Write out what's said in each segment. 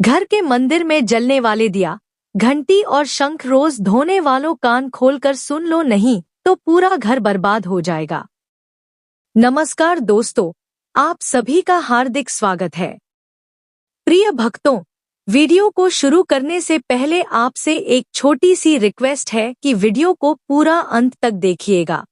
घर के मंदिर में जलने वाले दिया, घंटी और शंख रोज धोने वालों कान खोलकर सुन लो, नहीं तो पूरा घर बर्बाद हो जाएगा। नमस्कार दोस्तों, आप सभी का हार्दिक स्वागत है। प्रिय भक्तों, वीडियो को शुरू करने से पहले आपसे एक छोटी सी रिक्वेस्ट है कि वीडियो को पूरा अंत तक देखिएगा।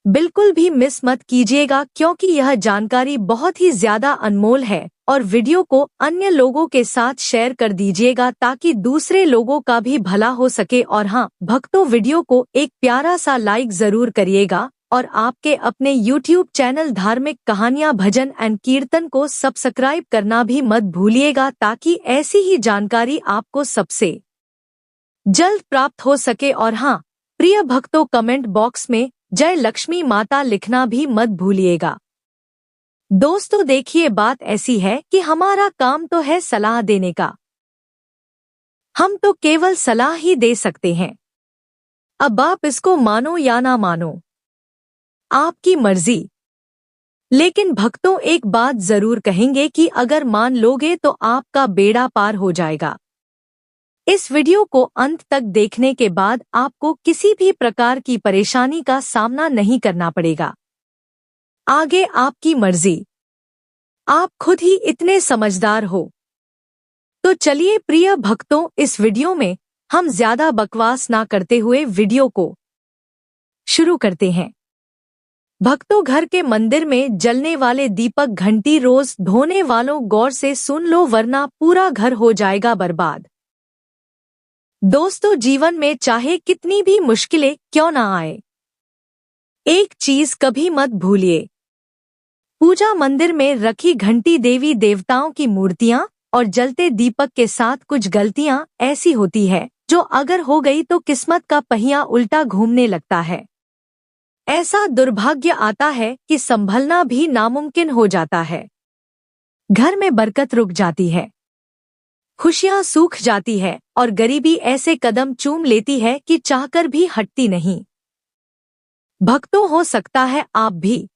बिल्कुल भी मिस मत कीजिएगा क्योंकि यह जानकारी बहुत ही ज्यादा अनमोल है और वीडियो को अन्य लोगों के साथ शेयर कर दीजिएगा ताकि दूसरे लोगों का भी भला हो सके। और हाँ भक्तों, वीडियो को एक प्यारा सा लाइक जरूर करिएगा और आपके अपने YouTube चैनल धार्मिक कहानियां भजन एंड कीर्तन को सब्सक्राइब करना भी मत भूलिएगा ताकि ऐसी ही जानकारी आपको सबसे जल्द प्राप्त हो सके। और हाँ प्रिय भक्तों, कमेंट बॉक्स में जय लक्ष्मी माता लिखना भी मत भूलिएगा। दोस्तों देखिए, बात ऐसी है कि हमारा काम तो है सलाह देने का, हम तो केवल सलाह ही दे सकते हैं। अब आप इसको मानो या ना मानो, आपकी मर्जी। लेकिन भक्तों एक बात जरूर कहेंगे कि अगर मान लोगे तो आपका बेड़ा पार हो जाएगा। इस वीडियो को अंत तक देखने के बाद आपको किसी भी प्रकार की परेशानी का सामना नहीं करना पड़ेगा। आगे आपकी मर्जी, आप खुद ही इतने समझदार हो। तो चलिए प्रिय भक्तों, इस वीडियो में हम ज्यादा बकवास ना करते हुए वीडियो को शुरू करते हैं। भक्तों, घर के मंदिर में जलने वाले दीपक घंटी रोज धोने वालों गौर से सुन लो वरना पूरा घर हो जाएगा बर्बाद। दोस्तों, जीवन में चाहे कितनी भी मुश्किलें क्यों ना आए, एक चीज कभी मत भूलिए, पूजा मंदिर में रखी घंटी, देवी देवताओं की मूर्तियां और जलते दीपक के साथ कुछ गलतियां ऐसी होती है जो अगर हो गई तो किस्मत का पहिया उल्टा घूमने लगता है। ऐसा दुर्भाग्य आता है कि संभलना भी नामुमकिन हो जाता है। घर में बरकत रुक जाती है, खुशियां सूख जाती है और गरीबी ऐसे कदम चूम लेती है कि चाहकर भी हटती नहीं। भक्तों, हो सकता है आप भी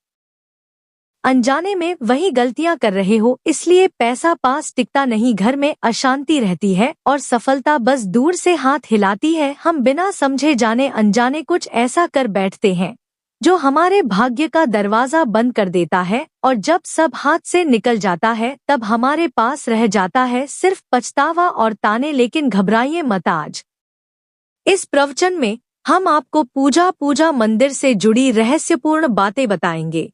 अनजाने में वही गलतियां कर रहे हो, इसलिए पैसा पास टिकता नहीं, घर में अशांति रहती है और सफलता बस दूर से हाथ हिलाती है। हम बिना समझे जाने अनजाने कुछ ऐसा कर बैठते हैं जो हमारे भाग्य का दरवाजा बंद कर देता है और जब सब हाथ से निकल जाता है तब हमारे पास रह जाता है सिर्फ पछतावा और ताने। लेकिन घबराइए मत, आज इस प्रवचन में हम आपको पूजा मंदिर से जुड़ी रहस्यपूर्ण बातें बताएंगे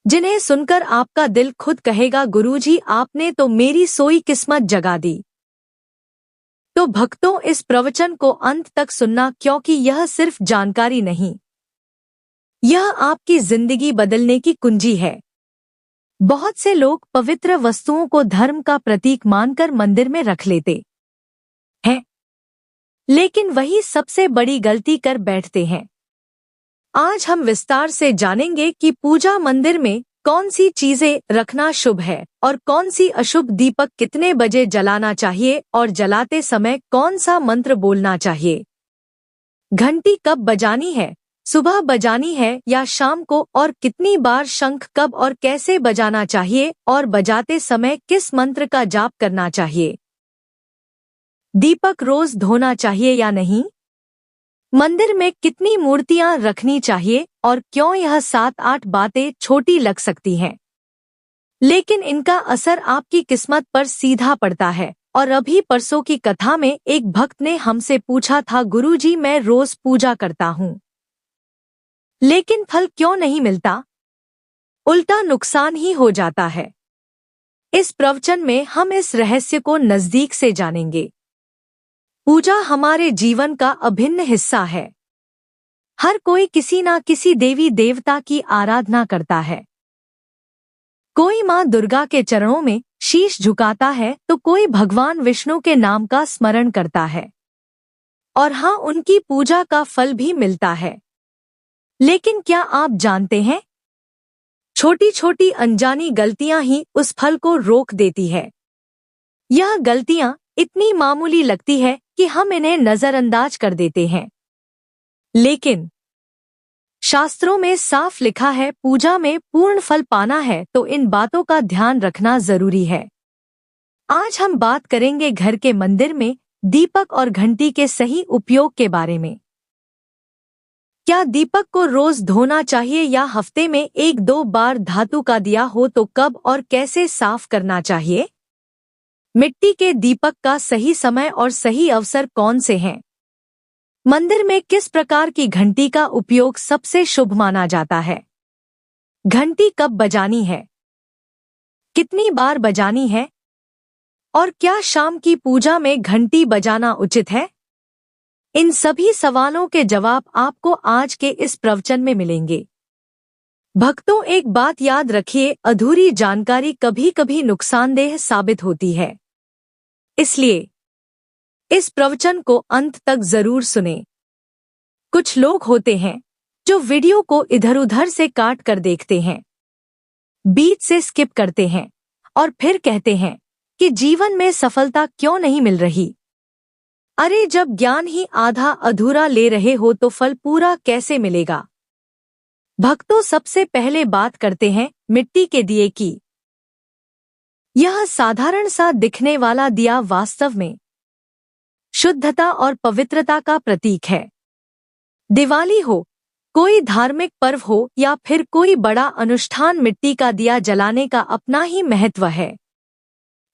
जिन्हें सुनकर आपका दिल खुद कहेगा, गुरुजी आपने तो मेरी सोई किस्मत जगा दी। तो भक्तों, इस प्रवचन को अंत तक सुनना क्योंकि यह सिर्फ जानकारी नहीं, यह आपकी जिंदगी बदलने की कुंजी है। बहुत से लोग पवित्र वस्तुओं को धर्म का प्रतीक मानकर मंदिर में रख लेते हैं, लेकिन वही सबसे बड़ी गलती कर बैठते हैं। आज हम विस्तार से जानेंगे कि पूजा मंदिर में कौन सी चीजें रखना शुभ है और कौन सी अशुभ, दीपक कितने बजे जलाना चाहिए और जलाते समय कौन सा मंत्र बोलना चाहिए, घंटी कब बजानी है, सुबह बजानी है या शाम को, और कितनी बार शंख कब और कैसे बजाना चाहिए और बजाते समय किस मंत्र का जाप करना चाहिए, दीपक रोज धोना चाहिए या नहीं, मंदिर में कितनी मूर्तियां रखनी चाहिए और क्यों। यह 7-8 बातें छोटी लग सकती हैं, लेकिन इनका असर आपकी किस्मत पर सीधा पड़ता है। और अभी परसों की कथा में एक भक्त ने हमसे पूछा था, गुरुजी मैं रोज पूजा करता हूँ लेकिन फल क्यों नहीं मिलता, उल्टा नुकसान ही हो जाता है। इस प्रवचन में हम इस रहस्य को नजदीक से जानेंगे। पूजा हमारे जीवन का अभिन्न हिस्सा है। हर कोई किसी ना किसी देवी देवता की आराधना करता है। कोई माँ दुर्गा के चरणों में शीश झुकाता है तो कोई भगवान विष्णु के नाम का स्मरण करता है, और हाँ, उनकी पूजा का फल भी मिलता है। लेकिन क्या आप जानते हैं, छोटी छोटी अनजानी गलतियां ही उस फल को रोक देती है। यह गलतियां इतनी मामूली लगती है कि हम इन्हें नजरअंदाज कर देते हैं, लेकिन शास्त्रों में साफ लिखा है, पूजा में पूर्ण फल पाना है तो इन बातों का ध्यान रखना जरूरी है। आज हम बात करेंगे घर के मंदिर में दीपक और घंटी के सही उपयोग के बारे में। क्या दीपक को रोज धोना चाहिए या हफ्ते में 1-2 बार? धातु का दिया हो तो कब और कैसे साफ करना चाहिए? मिट्टी के दीपक का सही समय और सही अवसर कौन से हैं? मंदिर में किस प्रकार की घंटी का उपयोग सबसे शुभ माना जाता है? घंटी कब बजानी है? कितनी बार बजानी है? और क्या शाम की पूजा में घंटी बजाना उचित है? इन सभी सवालों के जवाब आपको आज के इस प्रवचन में मिलेंगे। भक्तों, एक बात याद रखिए, अधूरी जानकारी कभी कभी नुकसानदेह साबित होती है, इसलिए इस प्रवचन को अंत तक जरूर सुनें। कुछ लोग होते हैं जो वीडियो को इधर-उधर से काट कर देखते हैं, बीच से स्किप करते हैं और फिर कहते हैं कि जीवन में सफलता क्यों नहीं मिल रही। अरे, जब ज्ञान ही आधा अधूरा ले रहे हो तो फल पूरा कैसे मिलेगा? भक्तों, सबसे पहले बात करते हैं मिट्टी के दिए की। यह साधारण सा दिखने वाला दिया वास्तव में शुद्धता और पवित्रता का प्रतीक है। दिवाली हो, कोई धार्मिक पर्व हो या फिर कोई बड़ा अनुष्ठान, मिट्टी का दिया जलाने का अपना ही महत्व है।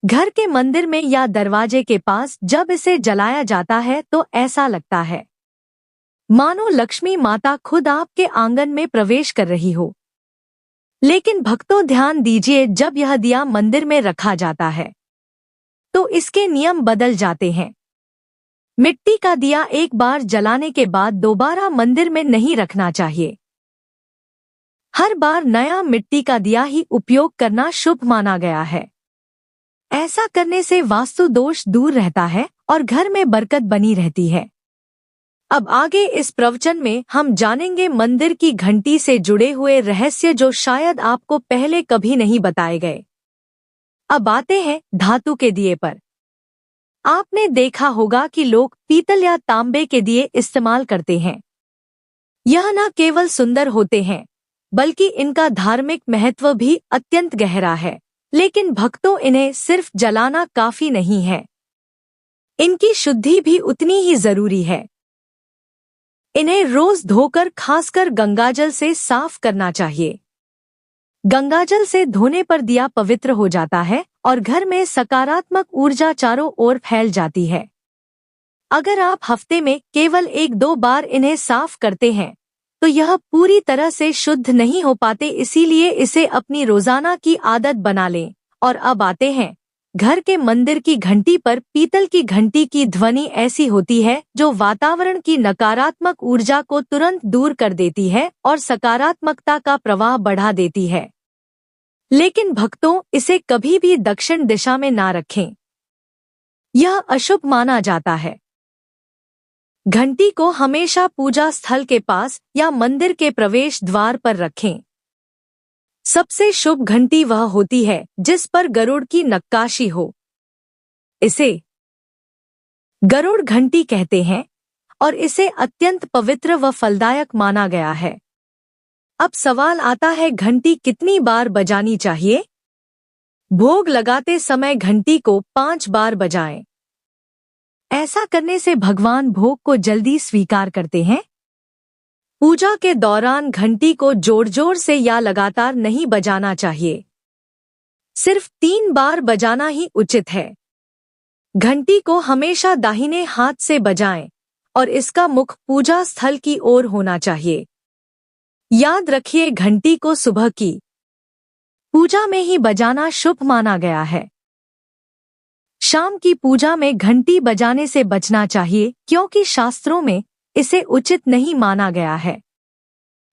घर के मंदिर में या दरवाजे के पास जब इसे जलाया जाता है तो ऐसा लगता है मानो लक्ष्मी माता खुद आपके आंगन में प्रवेश कर रही हो। लेकिन भक्तों, ध्यान दीजिए, जब यह दिया मंदिर में रखा जाता है तो इसके नियम बदल जाते हैं। मिट्टी का दिया एक बार जलाने के बाद दोबारा मंदिर में नहीं रखना चाहिए। हर बार नया मिट्टी का दिया ही उपयोग करना शुभ माना गया है। ऐसा करने से वास्तु दोष दूर रहता है और घर में बरकत बनी रहती है। अब आगे इस प्रवचन में हम जानेंगे मंदिर की घंटी से जुड़े हुए रहस्य जो शायद आपको पहले कभी नहीं बताए गए। अब आते हैं धातु के दिए पर। आपने देखा होगा कि लोग पीतल या तांबे के दिए इस्तेमाल करते हैं। यह न केवल सुंदर होते हैं बल्कि इनका धार्मिक महत्व भी अत्यंत गहरा है। लेकिन भक्तों, इन्हें सिर्फ जलाना काफी नहीं है, इनकी शुद्धि भी उतनी ही जरूरी है। इन्हें रोज धोकर खासकर गंगाजल से साफ करना चाहिए। गंगाजल से धोने पर दिया पवित्र हो जाता है और घर में सकारात्मक ऊर्जा चारों ओर फैल जाती है। अगर आप हफ्ते में केवल 1-2 बार इन्हें साफ करते हैं तो यह पूरी तरह से शुद्ध नहीं हो पाते, इसीलिए इसे अपनी रोजाना की आदत बना लें। और अब आते हैं घर के मंदिर की घंटी पर। पीतल की घंटी की ध्वनि ऐसी होती है जो वातावरण की नकारात्मक ऊर्जा को तुरंत दूर कर देती है और सकारात्मकता का प्रवाह बढ़ा देती है। लेकिन भक्तों, इसे कभी भी दक्षिण दिशा में ना रखें, यह अशुभ माना जाता है। घंटी को हमेशा पूजा स्थल के पास या मंदिर के प्रवेश द्वार पर रखें। सबसे शुभ घंटी वह होती है जिस पर गरुड़ की नक्काशी हो। इसे गरुड़ घंटी कहते हैं और इसे अत्यंत पवित्र व फलदायक माना गया है। अब सवाल आता है, घंटी कितनी बार बजानी चाहिए? भोग लगाते समय घंटी को 5 बार बजाएं। ऐसा करने से भगवान भोग को जल्दी स्वीकार करते हैं। पूजा के दौरान घंटी को जोर जोर से या लगातार नहीं बजाना चाहिए, सिर्फ 3 बार बजाना ही उचित है। घंटी को हमेशा दाहिने हाथ से बजाएं और इसका मुख पूजा स्थल की ओर होना चाहिए। याद रखिए, घंटी को सुबह की पूजा में ही बजाना शुभ माना गया है। शाम की पूजा में घंटी बजाने से बचना चाहिए क्योंकि शास्त्रों में इसे उचित नहीं माना गया है।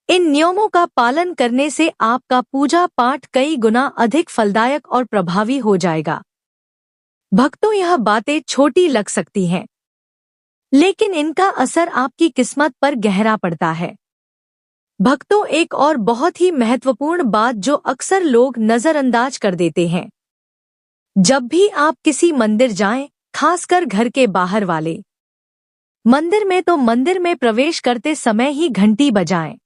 इन नियमों का पालन करने से आपका पूजा पाठ कई गुना अधिक फलदायक और प्रभावी हो जाएगा। भक्तों, यह बातें छोटी लग सकती हैं, लेकिन इनका असर आपकी किस्मत पर गहरा पड़ता है। भक्तों, एक और बहुत ही महत्वपूर्ण बात जो अक्सर लोग नजरअंदाज कर देते हैं, जब भी आप किसी मंदिर जाएं, खासकर घर के बाहर वाले मंदिर में, तो मंदिर में प्रवेश करते समय ही घंटी बजाएं।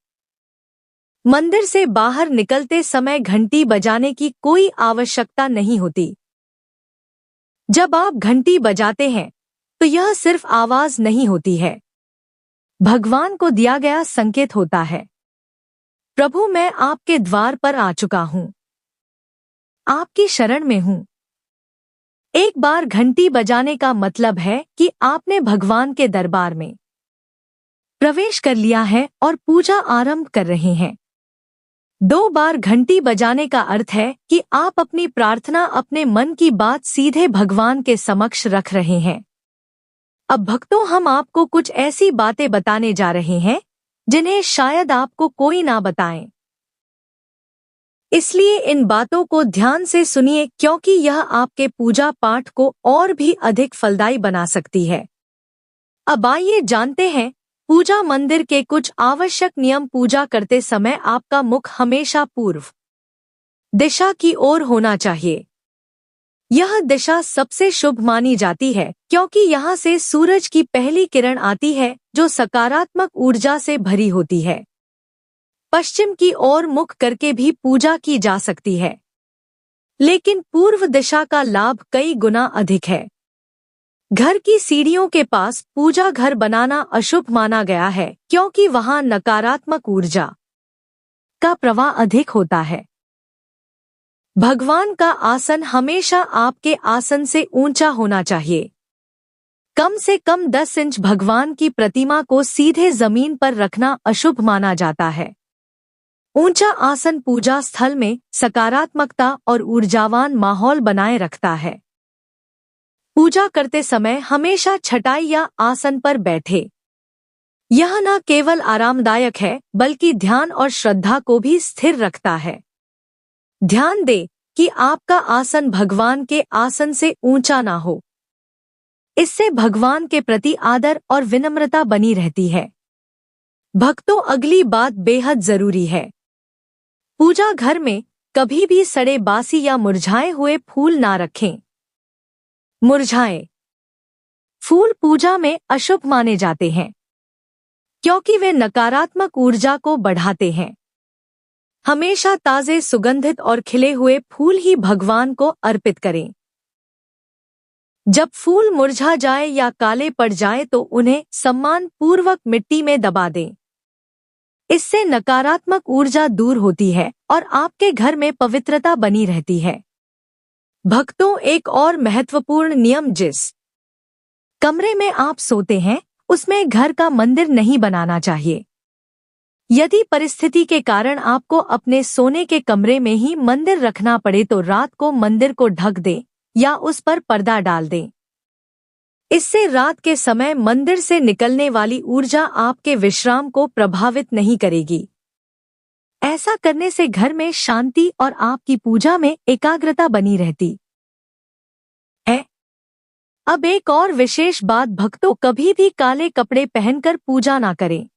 मंदिर से बाहर निकलते समय घंटी बजाने की कोई आवश्यकता नहीं होती। जब आप घंटी बजाते हैं तो यह सिर्फ आवाज नहीं होती है, भगवान को दिया गया संकेत होता है। प्रभु, मैं आपके द्वार पर आ चुका हूं, आपकी शरण में हूं। एक बार घंटी बजाने का मतलब है कि आपने भगवान के दरबार में प्रवेश कर लिया है और पूजा आरंभ कर रहे हैं। 2 बार घंटी बजाने का अर्थ है कि आप अपनी प्रार्थना, अपने मन की बात सीधे भगवान के समक्ष रख रहे हैं। अब भक्तों, हम आपको कुछ ऐसी बातें बताने जा रहे हैं जिन्हें शायद आपको कोई ना बताएं। इसलिए इन बातों को ध्यान से सुनिए, क्योंकि यह आपके पूजा पाठ को और भी अधिक फलदायी बना सकती है। अब आइए जानते हैं पूजा मंदिर के कुछ आवश्यक नियम। पूजा करते समय आपका मुख हमेशा पूर्व दिशा की ओर होना चाहिए। यह दिशा सबसे शुभ मानी जाती है क्योंकि यहाँ से सूरज की पहली किरण आती है जो सकारात्मक ऊर्जा से भरी होती है। पश्चिम की ओर मुख करके भी पूजा की जा सकती है, लेकिन पूर्व दिशा का लाभ कई गुना अधिक है। घर की सीढ़ियों के पास पूजा घर बनाना अशुभ माना गया है क्योंकि वहां नकारात्मक ऊर्जा का प्रवाह अधिक होता है। भगवान का आसन हमेशा आपके आसन से ऊंचा होना चाहिए। कम से कम 10 इंच भगवान की प्रतिमा को सीधे जमीन पर रखना अशुभ माना जाता है। ऊंचा आसन पूजा स्थल में सकारात्मकता और ऊर्जावान माहौल बनाए रखता है। पूजा करते समय हमेशा चटाई या आसन पर बैठे। यह न केवल आरामदायक है बल्कि ध्यान और श्रद्धा को भी स्थिर रखता है। ध्यान दें कि आपका आसन भगवान के आसन से ऊंचा ना हो। इससे भगवान के प्रति आदर और विनम्रता बनी रहती है। भक्तों, अगली बात बेहद जरूरी है। पूजा घर में कभी भी सड़े, बासी या मुरझाए हुए फूल ना रखें। मुरझाए फूल पूजा में अशुभ माने जाते हैं क्योंकि वे नकारात्मक ऊर्जा को बढ़ाते हैं। हमेशा ताजे, सुगंधित और खिले हुए फूल ही भगवान को अर्पित करें। जब फूल मुरझा जाए या काले पड़ जाए तो उन्हें सम्मान पूर्वक मिट्टी में दबा दें। इससे नकारात्मक ऊर्जा दूर होती है और आपके घर में पवित्रता बनी रहती है। भक्तों, एक और महत्वपूर्ण नियम, जिस कमरे में आप सोते हैं उसमें घर का मंदिर नहीं बनाना चाहिए। यदि परिस्थिति के कारण आपको अपने सोने के कमरे में ही मंदिर रखना पड़े तो रात को मंदिर को ढक दें या उस पर पर्दा डाल दें। इससे रात के समय मंदिर से निकलने वाली ऊर्जा आपके विश्राम को प्रभावित नहीं करेगी। ऐसा करने से घर में शांति और आपकी पूजा में एकाग्रता बनी रहती है। अब एक और विशेष बात, भक्तों, कभी भी काले कपड़े पहनकर पूजा ना करें।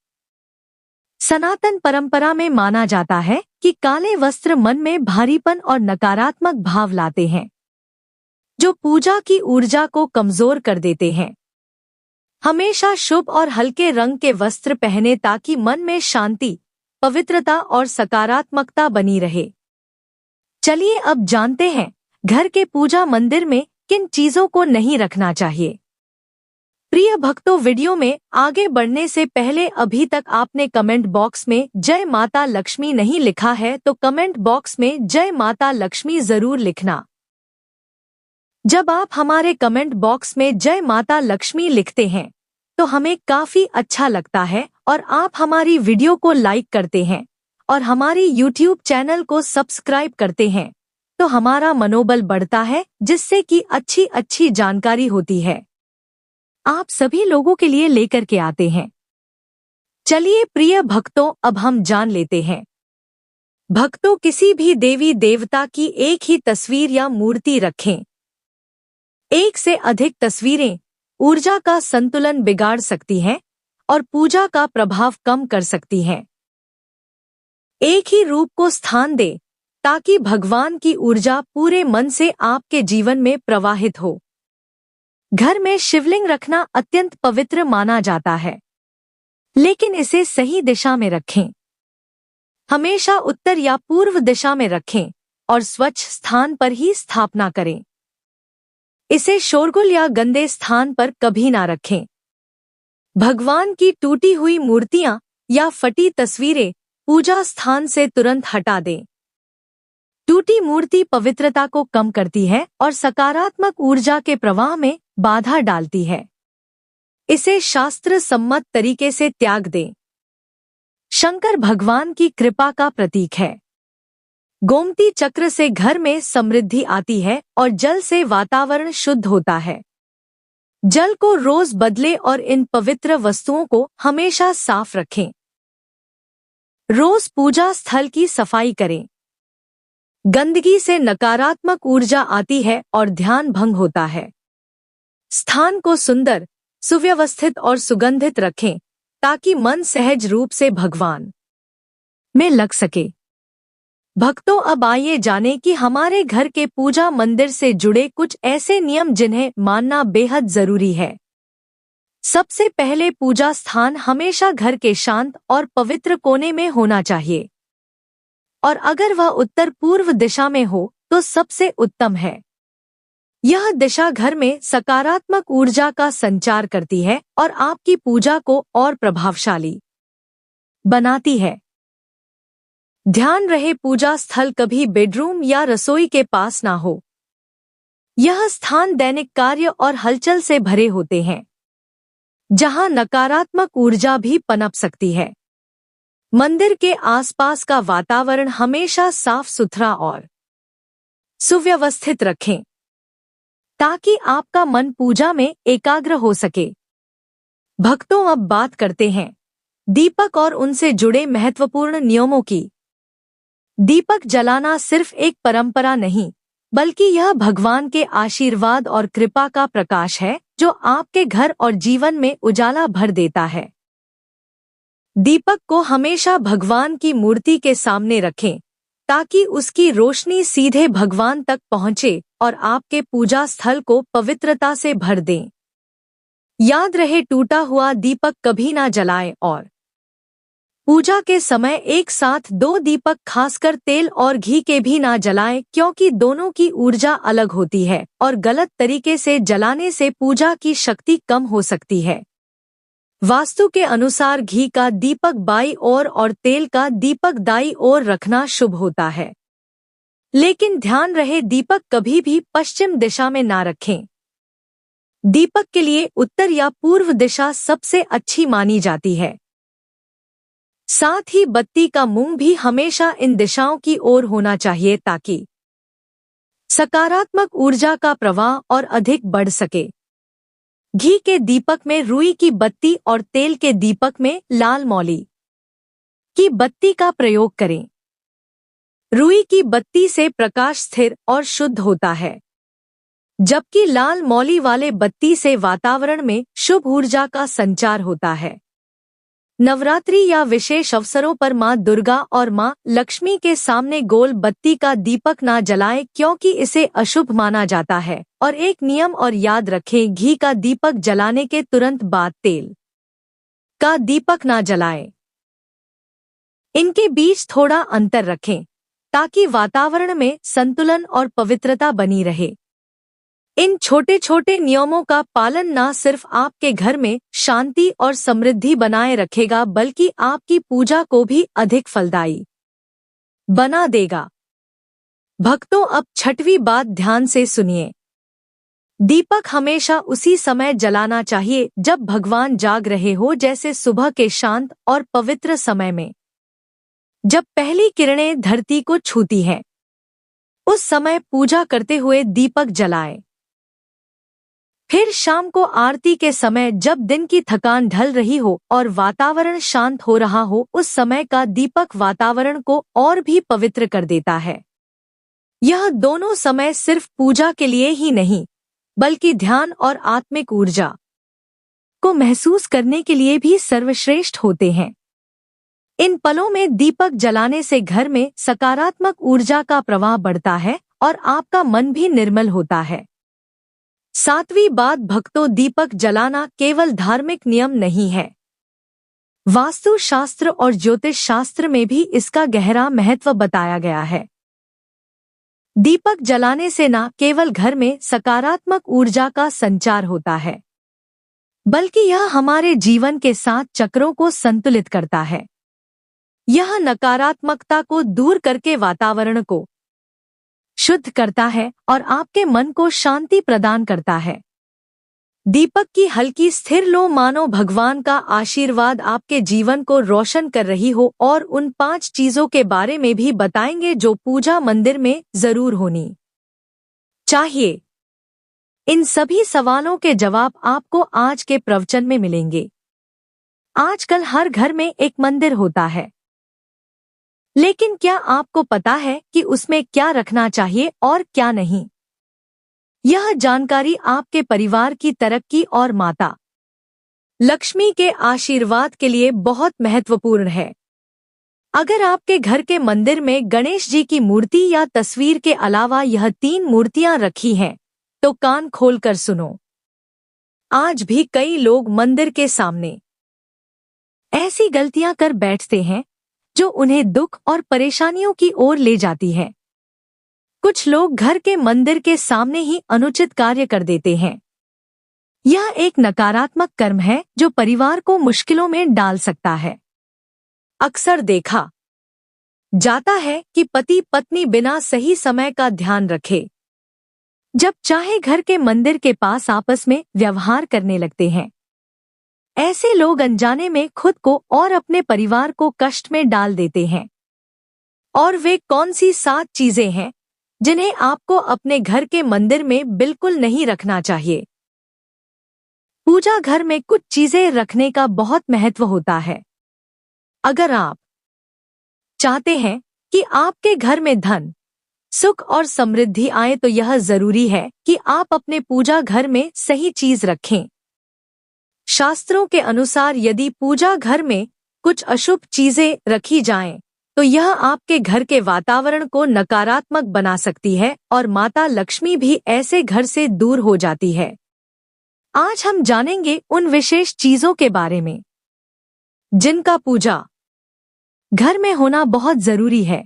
सनातन परंपरा में माना जाता है कि काले वस्त्र मन में भारीपन और नकारात्मक भाव लाते हैं, जो पूजा की ऊर्जा को कमजोर कर देते हैं। हमेशा शुभ और हल्के रंग के वस्त्र पहने ताकि मन में शांति, पवित्रता और सकारात्मकता बनी रहे। चलिए अब जानते हैं घर के पूजा मंदिर में किन चीजों को नहीं रखना चाहिए। प्रिय भक्तों, वीडियो में आगे बढ़ने से पहले अभी तक आपने कमेंट बॉक्स में जय माता लक्ष्मी नहीं लिखा है तो कमेंट बॉक्स में जय माता लक्ष्मी जरूर लिखना। जब आप हमारे कमेंट बॉक्स में जय माता लक्ष्मी लिखते हैं तो हमें काफी अच्छा लगता है और आप हमारी वीडियो को लाइक करते हैं और हमारी YouTube चैनल को सब्सक्राइब करते हैं तो हमारा मनोबल बढ़ता है, जिससे कि अच्छी जानकारी होती है आप सभी लोगों के लिए लेकर के आते हैं। चलिए प्रिय भक्तों, अब हम जान लेते हैं। भक्तों, किसी भी देवी देवता की एक ही तस्वीर या मूर्ति रखें। एक से अधिक तस्वीरें ऊर्जा का संतुलन बिगाड़ सकती हैं और पूजा का प्रभाव कम कर सकती हैं। एक ही रूप को स्थान दें ताकि भगवान की ऊर्जा पूरे मन से आपके जीवन में प्रवाहित हो। घर में शिवलिंग रखना अत्यंत पवित्र माना जाता है, लेकिन इसे सही दिशा में रखें। हमेशा उत्तर या पूर्व दिशा में रखें और स्वच्छ स्थान पर ही स्थापना करें। इसे शोरगुल या गंदे स्थान पर कभी ना रखें। भगवान की टूटी हुई मूर्तियां या फटी तस्वीरें पूजा स्थान से तुरंत हटा दें। टूटी मूर्ति पवित्रता को कम करती है और सकारात्मक ऊर्जा के प्रवाह में बाधा डालती है। इसे शास्त्र सम्मत तरीके से त्याग दें। शंकर भगवान की कृपा का प्रतीक है। गोमती चक्र से घर में समृद्धि आती है और जल से वातावरण शुद्ध होता है। जल को रोज बदलें और इन पवित्र वस्तुओं को हमेशा साफ रखें। रोज पूजा स्थल की सफाई करें। गंदगी से नकारात्मक ऊर्जा आती है और ध्यान भंग होता है। स्थान को सुंदर, सुव्यवस्थित और सुगंधित रखें ताकि मन सहज रूप से भगवान में लग सके। भक्तों, अब आइए जानें कि हमारे घर के पूजा मंदिर से जुड़े कुछ ऐसे नियम जिन्हें मानना बेहद जरूरी है। सबसे पहले, पूजा स्थान हमेशा घर के शांत और पवित्र कोने में होना चाहिए, और अगर वह उत्तर पूर्व दिशा में हो तो सबसे उत्तम है। यह दिशा घर में सकारात्मक ऊर्जा का संचार करती है और आपकी पूजा को और प्रभावशाली बनाती है। ध्यान रहे, पूजा स्थल कभी बेडरूम या रसोई के पास ना हो। यह स्थान दैनिक कार्य और हलचल से भरे होते हैं, जहां नकारात्मक ऊर्जा भी पनप सकती है। मंदिर के आसपास का वातावरण हमेशा साफ सुथरा और सुव्यवस्थित रखें ताकि आपका मन पूजा में एकाग्र हो सके। भक्तों, अब बात करते हैं दीपक और उनसे जुड़े महत्वपूर्ण नियमों की। दीपक जलाना सिर्फ एक परंपरा नहीं, बल्कि यह भगवान के आशीर्वाद और कृपा का प्रकाश है जो आपके घर और जीवन में उजाला भर देता है। दीपक को हमेशा भगवान की मूर्ति के सामने रखें ताकि उसकी रोशनी सीधे भगवान तक पहुंचे और आपके पूजा स्थल को पवित्रता से भर दें। याद रहे, टूटा हुआ दीपक कभी ना जलाएं और पूजा के समय एक साथ 2 दीपक, खासकर तेल और घी के, भी ना जलाएं, क्योंकि दोनों की ऊर्जा अलग होती है और गलत तरीके से जलाने से पूजा की शक्ति कम हो सकती है। वास्तु के अनुसार घी का दीपक बाईं ओर और तेल का दीपक दाईं ओर रखना शुभ होता है, लेकिन ध्यान रहे दीपक कभी भी पश्चिम दिशा में ना रखें। दीपक के लिए उत्तर या पूर्व दिशा सबसे अच्छी मानी जाती है। साथ ही बत्ती का मुंह भी हमेशा इन दिशाओं की ओर होना चाहिए ताकि सकारात्मक ऊर्जा का प्रवाह और अधिक बढ़ सके। घी के दीपक में रुई की बत्ती और तेल के दीपक में लाल मौली की बत्ती का प्रयोग करें। रुई की बत्ती से प्रकाश स्थिर और शुद्ध होता है, जबकि लाल मौली वाले बत्ती से वातावरण में शुभ ऊर्जा का संचार होता है। नवरात्रि या विशेष अवसरों पर मां दुर्गा और मां लक्ष्मी के सामने गोल बत्ती का दीपक ना जलाएं, क्योंकि इसे अशुभ माना जाता है। और एक नियम और याद रखें, घी का दीपक जलाने के तुरंत बाद तेल का दीपक ना जलाएं। इनके बीच थोड़ा अंतर रखें ताकि वातावरण में संतुलन और पवित्रता बनी रहे। इन छोटे छोटे नियमों का पालन न सिर्फ आपके घर में शांति और समृद्धि बनाए रखेगा, बल्कि आपकी पूजा को भी अधिक फलदायी बना देगा। भक्तों, अब 6वीं बात ध्यान से सुनिए। दीपक हमेशा उसी समय जलाना चाहिए जब भगवान जाग रहे हो, जैसे सुबह के शांत और पवित्र समय में, जब पहली किरणें धरती को छूती हैं। उस समय पूजा करते हुए दीपक जलाएं। फिर शाम को आरती के समय, जब दिन की थकान ढल रही हो और वातावरण शांत हो रहा हो, उस समय का दीपक वातावरण को और भी पवित्र कर देता है। यह दोनों समय सिर्फ पूजा के लिए ही नहीं, बल्कि ध्यान और आत्मिक ऊर्जा को महसूस करने के लिए भी सर्वश्रेष्ठ होते हैं। इन पलों में दीपक जलाने से घर में सकारात्मक ऊर्जा का प्रवाह बढ़ता है और आपका मन भी निर्मल होता है। 7वीं बात, भक्तों, दीपक जलाना केवल धार्मिक नियम नहीं है। वास्तु शास्त्र और ज्योतिष शास्त्र में भी इसका गहरा महत्व बताया गया है। दीपक जलाने से न केवल घर में सकारात्मक ऊर्जा का संचार होता है, बल्कि यह हमारे जीवन के 7 चक्रों को संतुलित करता है। यह नकारात्मकता को दूर करके वातावरण को शुद्ध करता है और आपके मन को शांति प्रदान करता है। दीपक की हल्की स्थिर लो मानो भगवान का आशीर्वाद आपके जीवन को रोशन कर रही हो, और उन 5 चीजों के बारे में भी बताएंगे जो पूजा मंदिर में जरूर होनी चाहिए। इन सभी सवालों के जवाब आपको आज के प्रवचन में मिलेंगे। आजकल हर घर में एक मंदिर होता है, लेकिन क्या आपको पता है कि उसमें क्या रखना चाहिए और क्या नहीं? यह जानकारी आपके परिवार की तरक्की और माता लक्ष्मी के आशीर्वाद के लिए बहुत महत्वपूर्ण है। अगर आपके घर के मंदिर में गणेश जी की मूर्ति या तस्वीर के अलावा यह 3 मूर्तियां रखी हैं, तो कान खोलकर सुनो। आज भी कई लोग मंदिर के सामने ऐसी गलतियां कर बैठते हैं जो उन्हें दुख और परेशानियों की ओर ले जाती है। कुछ लोग घर के मंदिर के सामने ही अनुचित कार्य कर देते हैं। यह एक नकारात्मक कर्म है जो परिवार को मुश्किलों में डाल सकता है। अक्सर देखा जाता है कि पति पत्नी बिना सही समय का ध्यान रखे जब चाहे घर के मंदिर के पास आपस में व्यवहार करने लगते हैं। ऐसे लोग अनजाने में खुद को और अपने परिवार को कष्ट में डाल देते हैं। और वे कौन सी 7 चीजें हैं जिन्हें आपको अपने घर के मंदिर में बिल्कुल नहीं रखना चाहिए? पूजा घर में कुछ चीजें रखने का बहुत महत्व होता है। अगर आप चाहते हैं कि आपके घर में धन, सुख और समृद्धि आए, तो यह जरूरी है कि आप अपने पूजा घर में सही चीज रखें। शास्त्रों के अनुसार यदि पूजा घर में कुछ अशुभ चीजें रखी जाएं, तो यह आपके घर के वातावरण को नकारात्मक बना सकती है और माता लक्ष्मी भी ऐसे घर से दूर हो जाती है। आज हम जानेंगे उन विशेष चीजों के बारे में जिनका पूजा घर में होना बहुत जरूरी है।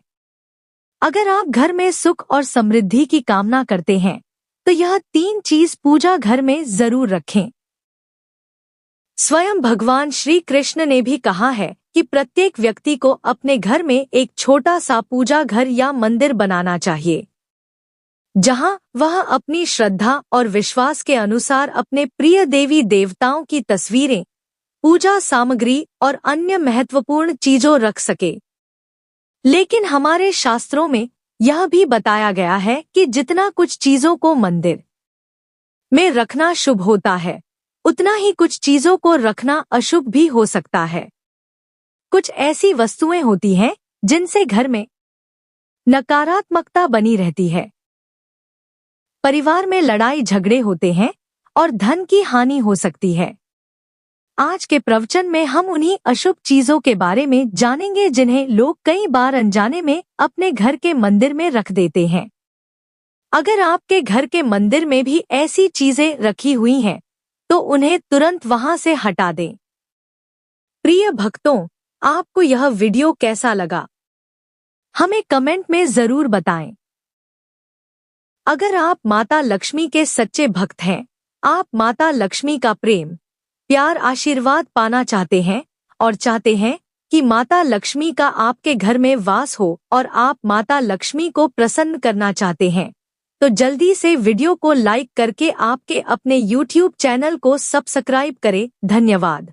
अगर आप घर में सुख और समृद्धि की कामना करते हैं, तो यह 3 चीज पूजा घर में जरूर रखें। स्वयं भगवान श्री कृष्ण ने भी कहा है कि प्रत्येक व्यक्ति को अपने घर में एक छोटा सा पूजा घर या मंदिर बनाना चाहिए, जहां वह अपनी श्रद्धा और विश्वास के अनुसार अपने प्रिय देवी देवताओं की तस्वीरें, पूजा सामग्री और अन्य महत्वपूर्ण चीजों रख सके। लेकिन हमारे शास्त्रों में यह भी बताया गया है कि जितना कुछ चीजों को मंदिर में रखना शुभ होता है, उतना ही कुछ चीजों को रखना अशुभ भी हो सकता है। कुछ ऐसी वस्तुएं होती हैं जिनसे घर में नकारात्मकता बनी रहती है, परिवार में लड़ाई झगड़े होते हैं और धन की हानि हो सकती है। आज के प्रवचन में हम उन्हीं अशुभ चीजों के बारे में जानेंगे जिन्हें लोग कई बार अनजाने में अपने घर के मंदिर में रख देते हैं। अगर आपके घर के मंदिर में भी ऐसी चीजें रखी हुई हैं, तो उन्हें तुरंत वहां से हटा दें। प्रिय भक्तों, आपको यह वीडियो कैसा लगा, हमें कमेंट में जरूर बताएं। अगर आप माता लक्ष्मी के सच्चे भक्त हैं, आप माता लक्ष्मी का प्रेम, प्यार, आशीर्वाद पाना चाहते हैं और चाहते हैं कि माता लक्ष्मी का आपके घर में वास हो और आप माता लक्ष्मी को प्रसन्न करना चाहते हैं, तो जल्दी से वीडियो को लाइक करके आपके अपने YouTube चैनल को सब्सक्राइब करें। धन्यवाद।